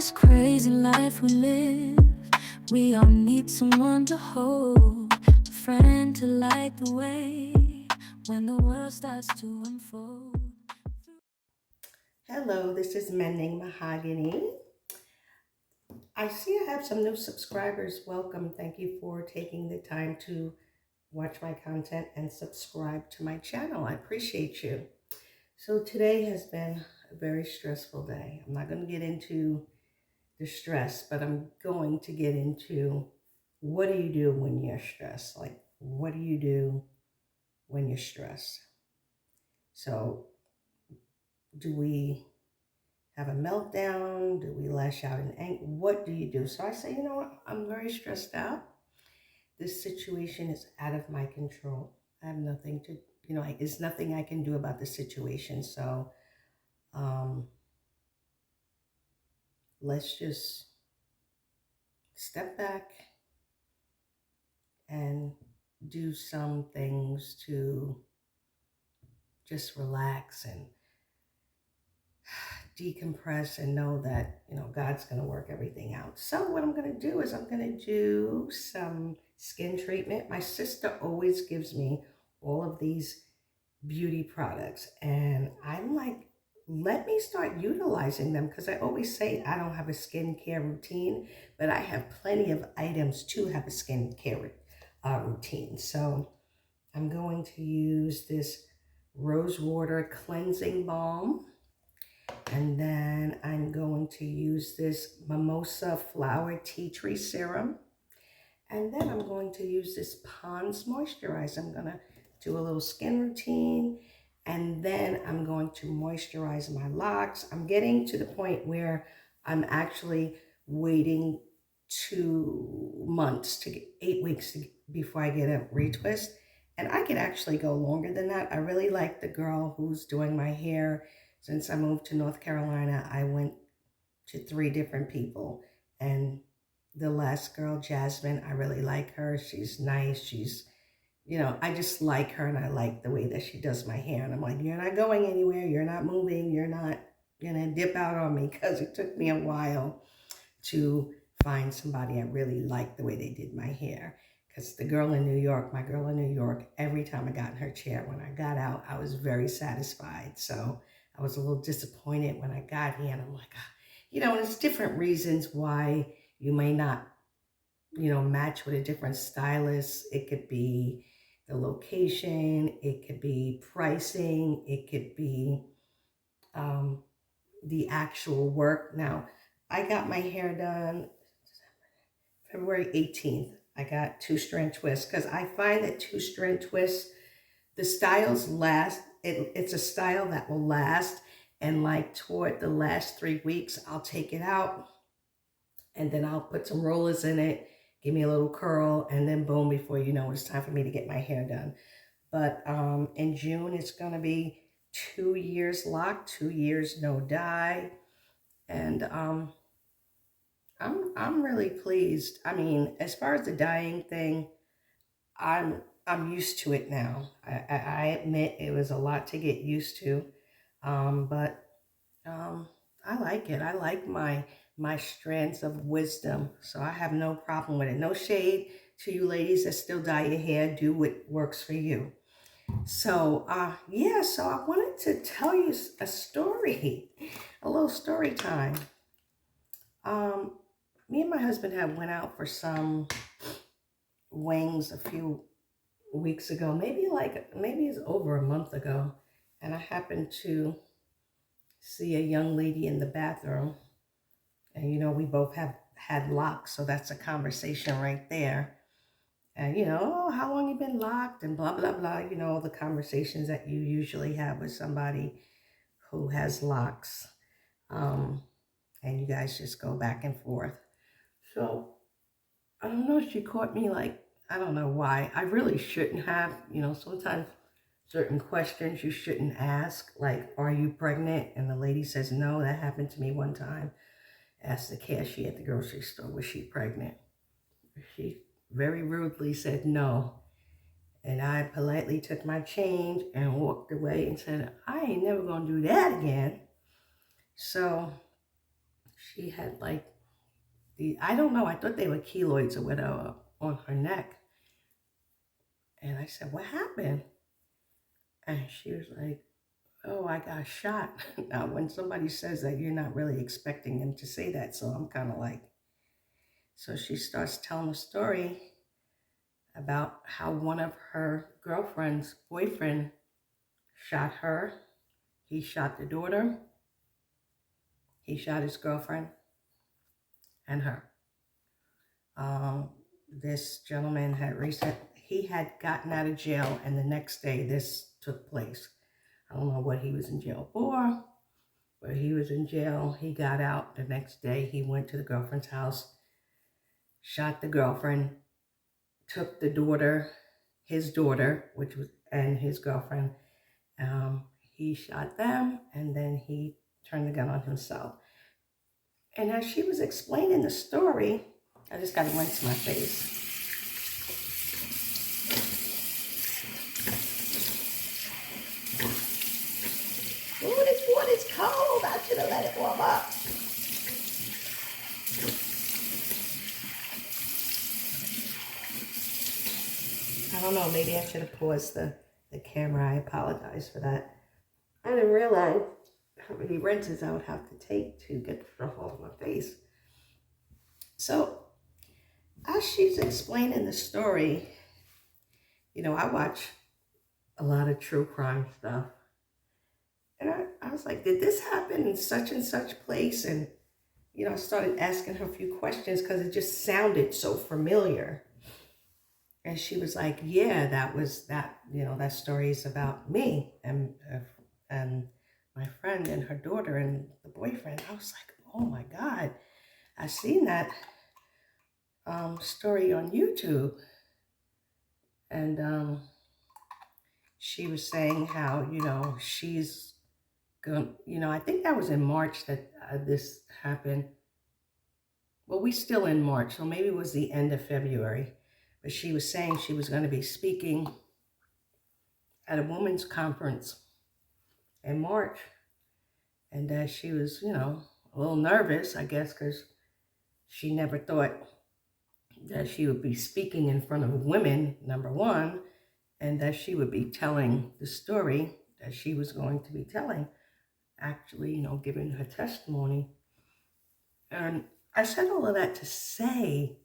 this crazy life we live, we all need someone to hold, a friend to light the way when the world starts to unfold. Hello, this is Mending Mahogany. I see I have some new subscribers. Welcome. Thank you for taking the time to watch my content and subscribe to my channel. I appreciate you. So today has been a very stressful day. I'm not going to get into the stress, but I'm going to get into what do you do when you're stressed? Like, what do you do when you're stressed? So, do we have a meltdown? Do we lash out in anger? What do you do? So I say, you know what? I'm very stressed out. This situation is out of my control. I have nothing to, there's nothing I can do about the situation. So um, let's just step back and do some things to just relax and decompress and know that God's going to work everything out. So what I'm going to do is I'm going to do some skin treatment. My sister always gives me all of these beauty products, and I'm like, let me start utilizing them, because I always say I don't have a skincare routine, but I have plenty of items to have a skincare routine. So I'm going to use this rose water cleansing balm, and then I'm going to use this mimosa flower tea tree serum. And then I'm going to use this Pond's moisturizer. I'm going to do a little skin routine. And then I'm going to moisturize my locks. I'm getting to the point where I'm actually waiting 2 months to get 8 weeks before I get a retwist. And I could actually go longer than that. I really like the girl who's doing my hair. Since I moved to North Carolina, I went to 3 different people. And the last girl, Jasmine, I really like her. She's nice. I just like her, and I like the way that she does my hair. And I'm like, you're not going anywhere. You're not moving. You're not going to dip out on me, because it took me a while to find somebody I really liked the way they did my hair. Because my girl in New York, every time I got in her chair, when I got out, I was very satisfied. So I was a little disappointed when I got here, and I'm like, there's different reasons why you may not, match with a different stylist. It could be the location, it could be pricing, it could be um, the actual work. Now, I got my hair done February 18th. I got two-strand twists, because I find that two-strand twists, the styles last. It's a style that will last. And like toward the last 3 weeks, I'll take it out, and then I'll put some rollers in it, give me a little curl, and then boom, before you know, it's time for me to get my hair done. But in June, it's going to be 2 years locked, 2 years no dye. And I'm really pleased. I mean, as far as the dyeing thing, I'm used to it now. I admit it was a lot to get used to, but um, I like it. I like my strands of wisdom, so I have no problem with it. No shade to you ladies that still dye your hair. Do what works for you. So yeah. So I wanted to tell you a story, a little story time. Um, Me and my husband have went out for some wings a few weeks ago, maybe it's over a month ago, and I happened to see a young lady in the bathroom. And we both have had locks, so that's a conversation right there. And oh, how long you been locked, and blah blah blah. All the conversations that you usually have with somebody who has locks. Um, and you guys just go back and forth. So I don't know. She caught me like, I don't know why. I really shouldn't have. Sometimes certain questions you shouldn't ask, like, "Are you pregnant?" And the lady says no. That happened to me one time. Asked the cashier at the grocery store, was she pregnant? She very rudely said no. And I politely took my change and walked away and said, I ain't never gonna do that again. So she had like I don't know, I thought they were keloids or whatever on her neck. And I said, what happened? And she was like, oh, I got shot. Now, when somebody says that, you're not really expecting them to say that. So I'm kind of like, so she starts telling a story about how one of her girlfriend's boyfriend shot her. He shot the daughter. He shot his girlfriend and her. This gentleman he had gotten out of jail, and the next day this took place. I don't know what he was in jail for, but he was in jail. He got out the next day. He went to the girlfriend's house, shot the girlfriend, took the daughter, his daughter, and his girlfriend. He shot them, and then he turned the gun on himself. And as she was explaining the story, I just got to rinse my face. Ooh, this water's cold. I should have let it warm up. I don't know, maybe I should have paused the camera. I apologize for that. I didn't realize how many rinses I would have to take to get the stuff off my face. So, as she's explaining the story, you know, I watch a lot of true crime stuff. And I was like, did this happen in such and such place? And, you know, I started asking her a few questions because it just sounded so familiar. And she was like, yeah, that story is about me and my friend and her daughter and the boyfriend. I was like, oh my God, I seen that story on YouTube. And she was saying how, you know, she's going, you know, I think that was in March that this happened. Well, we still in March, so maybe it was the end of February. But she was saying she was going to be speaking at a women's conference in March. And that she was, you know, a little nervous, I guess, because she never thought that she would be speaking in front of women, number one, and that she would be telling the story that she was going to be telling, actually, you know, giving her testimony. And I said all of that to say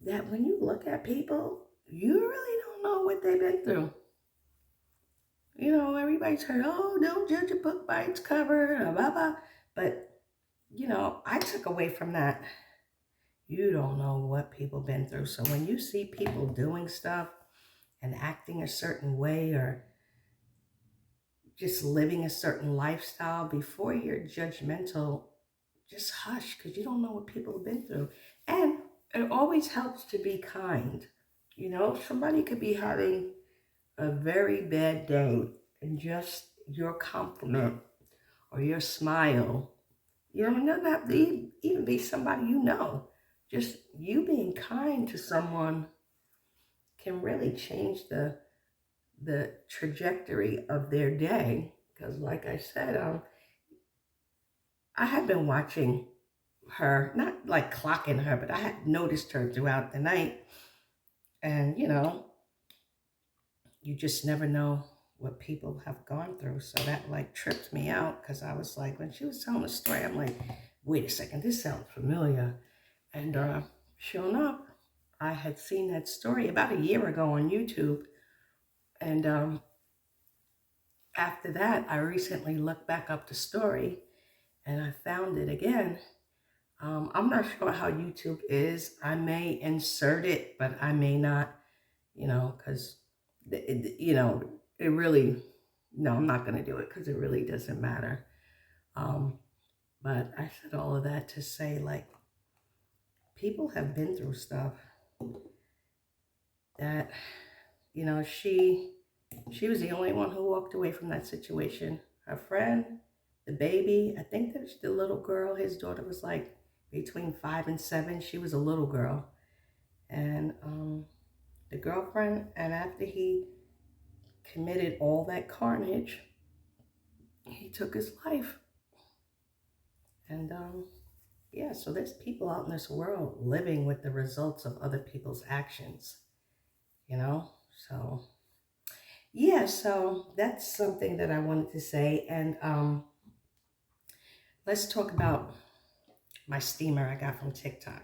that when you look at people, you really don't know what they've been through. You know, everybody's heard, oh, don't judge a book by its cover, blah, blah. But, you know, I took away from that, you don't know what people been through. So when you see people doing stuff and acting a certain way or just living a certain lifestyle, before you're judgmental, just hush, because you don't know what people have been through. And it always helps to be kind. You know, somebody could be having a very bad day, and just your compliment or your smile, you know, it doesn't have to even be somebody you know. Just you being kind to someone can really change the trajectory of their day. Because like I said, I had been watching her, not like clocking her, but I had noticed her throughout the night. And, you know, you just never know what people have gone through. So that like tripped me out, because I was like, when she was telling the story, I'm like, wait a second, this sounds familiar. And sure enough, I had seen that story about a year ago on YouTube. And after that, I recently looked back up the story and I found it again. I'm not sure how YouTube is. I may insert it, but I may not, you know, because, you know, it really, no, I'm not going to do it because it really doesn't matter. But I said all of that to say, like, people have been through stuff that, you know, she was the only one who walked away from that situation. Her friend, the baby, I think that the little girl, his daughter was like between 5 and 7. She was a little girl. And the girlfriend, and after he committed all that carnage, he took his life. And Yeah, so there's people out in this world living with the results of other people's actions, you know? So, yeah, so that's something that I wanted to say. And let's talk about my steamer I got from TikTok.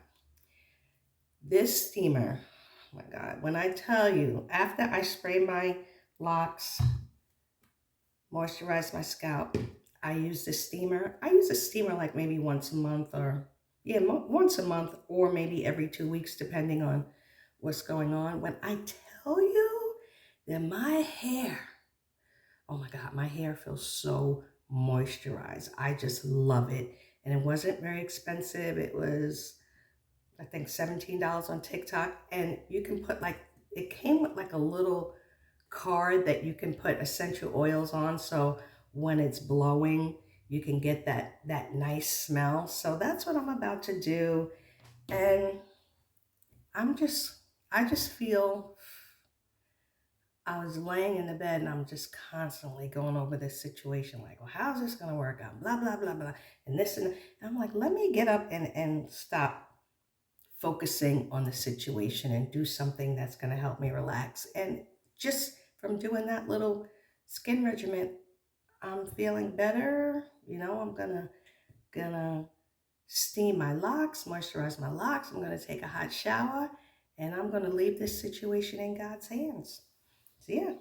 This steamer, oh my God, when I tell you, after I spray my locks, moisturize my scalp, I use the steamer. I use a steamer like maybe once a month or, yeah, once a month or maybe every 2 weeks, depending on what's going on. When I tell you that my hair, oh my God, my hair feels so moisturized. I just love it. And it wasn't very expensive. It was, I think, $17 on TikTok. And you can put like, it came with like a little card that you can put essential oils on. So when it's blowing, you can get that nice smell. So that's what I'm about to do. And I just feel, I was laying in the bed and I'm just constantly going over this situation. Like, well, how's this going to work out? Blah, blah, blah, blah. And this and I'm like, let me get up and stop focusing on the situation and do something that's going to help me relax. And just from doing that little skin regimen, I'm feeling better. You know, I'm gonna steam my locks, moisturize my locks. I'm gonna take a hot shower, and I'm gonna leave this situation in God's hands. So yeah,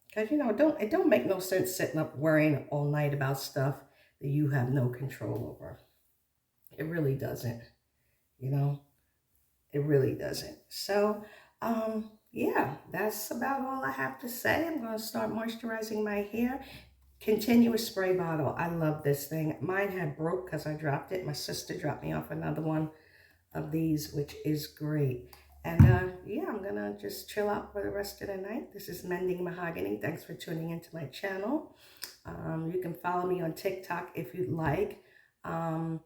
because you know, it don't make no sense sitting up worrying all night about stuff that you have no control over. It really doesn't. You know, it really doesn't. So, yeah, that's about all I have to say. I'm going to start moisturizing my hair. Continuous spray bottle. I love this thing. Mine had broke because I dropped it. My sister dropped me off another one of these, which is great. And yeah, I'm going to just chill out for the rest of the night. This is Mending Mahogany. Thanks for tuning into my channel. You can follow me on TikTok if you'd like. And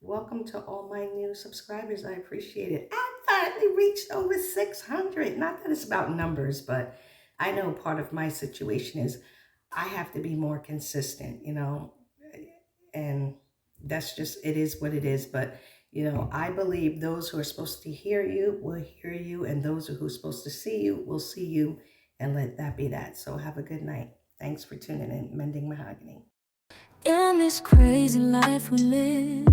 welcome to all my new subscribers. I appreciate it. I finally reached over 600. Not that it's about numbers, but I know part of my situation is I have to be more consistent, you know, and that's just, it is what it is. But, you know, I believe those who are supposed to hear you will hear you, and those who are supposed to see you will see you, and let that be that. So have a good night. Thanks for tuning in. Mending Mahogany. In this crazy life we live,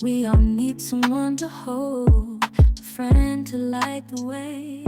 we all need someone to hold, a friend to light the way.